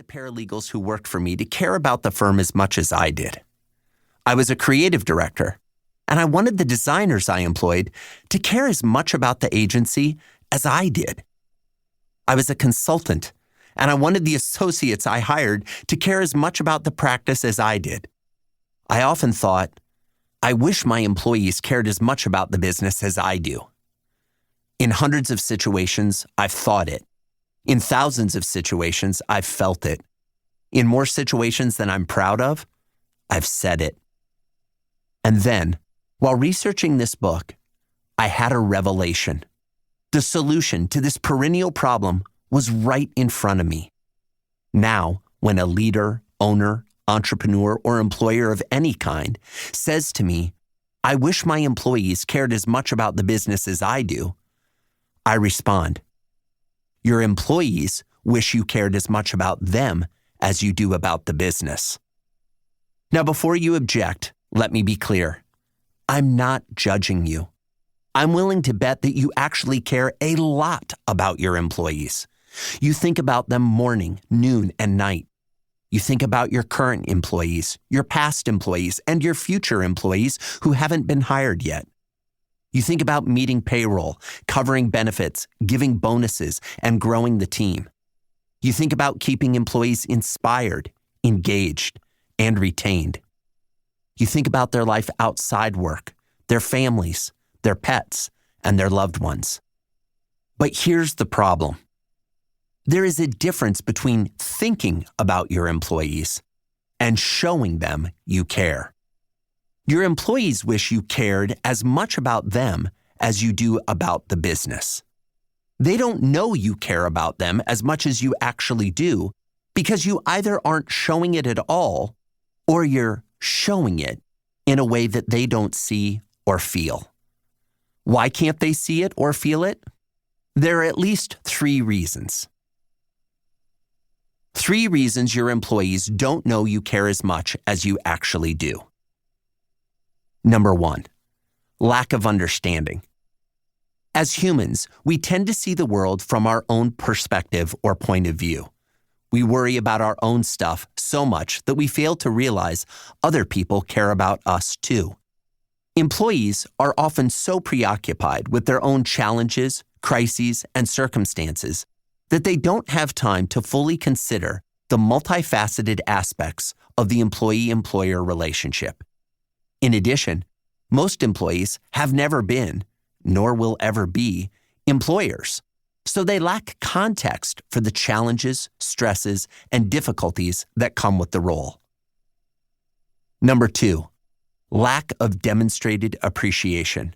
paralegals who worked for me to care about the firm as much as I did. I was a creative director, and I wanted the designers I employed to care as much about the agency as I did. I was a consultant, and I wanted the associates I hired to care as much about the practice as I did. I often thought, I wish my employees cared as much about the business as I do. In hundreds of situations, I've thought it. In thousands of situations, I've felt it. In more situations than I'm proud of, I've said it. And then, while researching this book, I had a revelation. The solution to this perennial problem was right in front of me. Now, when a leader, owner, entrepreneur, or employer of any kind says to me, I wish my employees cared as much about the business as I do, I respond, your employees wish you cared as much about them as you do about the business. Now, before you object, let me be clear. I'm not judging you. I'm willing to bet that you actually care a lot about your employees. You think about them morning, noon, and night. You think about your current employees, your past employees, and your future employees who haven't been hired yet. You think about meeting payroll, covering benefits, giving bonuses, and growing the team. You think about keeping employees inspired, engaged, and retained. You think about their life outside work, their families, their pets, and their loved ones. But here's the problem. There is a difference between thinking about your employees and showing them you care. Your employees wish you cared as much about them as you do about the business. They don't know you care about them as much as you actually do because you either aren't showing it at all or you're showing it in a way that they don't see or feel. Why can't they see it or feel it? There are at least 3 reasons. 3 reasons your employees don't know you care as much as you actually do. Number 1, lack of understanding. As humans, we tend to see the world from our own perspective or point of view. We worry about our own stuff so much that we fail to realize other people care about us too. Employees are often so preoccupied with their own challenges, crises, and circumstances that they don't have time to fully consider the multifaceted aspects of the employee-employer relationship. In addition, most employees have never been, nor will ever be, employers, so they lack context for the challenges, stresses, and difficulties that come with the role. Number 2, lack of demonstrated appreciation.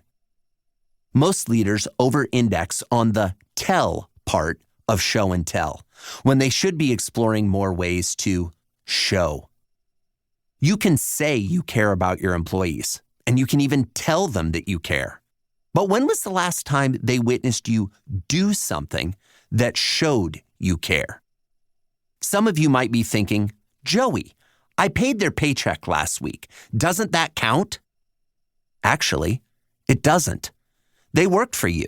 Most leaders over-index on the tell part of show and tell, when they should be exploring more ways to show. You can say you care about your employees, and you can even tell them that you care. But when was the last time they witnessed you do something that showed you care? Some of you might be thinking, Joey, I paid their paycheck last week. Doesn't that count? Actually, it doesn't. They worked for you,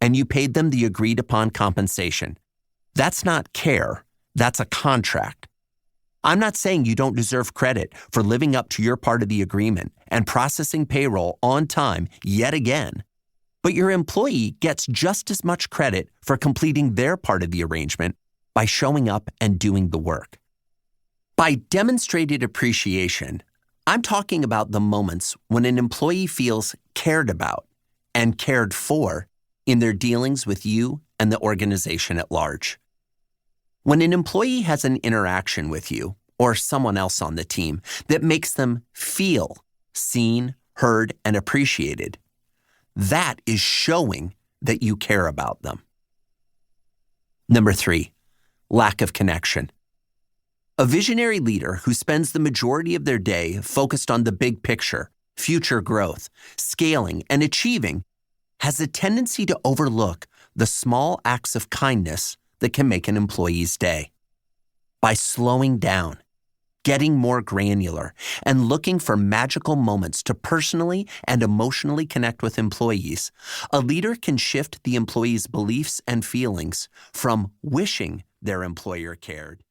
and you paid them the agreed upon compensation. That's not care. That's a contract. I'm not saying you don't deserve credit for living up to your part of the agreement and processing payroll on time yet again. But your employee gets just as much credit for completing their part of the arrangement by showing up and doing the work. By demonstrated appreciation, I'm talking about the moments when an employee feels cared about and cared for in their dealings with you and the organization at large. When an employee has an interaction with you or someone else on the team that makes them feel seen, heard, and appreciated, that is showing that you care about them. Number 3, lack of connection. A visionary leader who spends the majority of their day focused on the big picture, future growth, scaling, and achieving has a tendency to overlook the small acts of kindness that can make an employee's day. By slowing down, getting more granular, and looking for magical moments to personally and emotionally connect with employees, a leader can shift the employee's beliefs and feelings from wishing their employer cared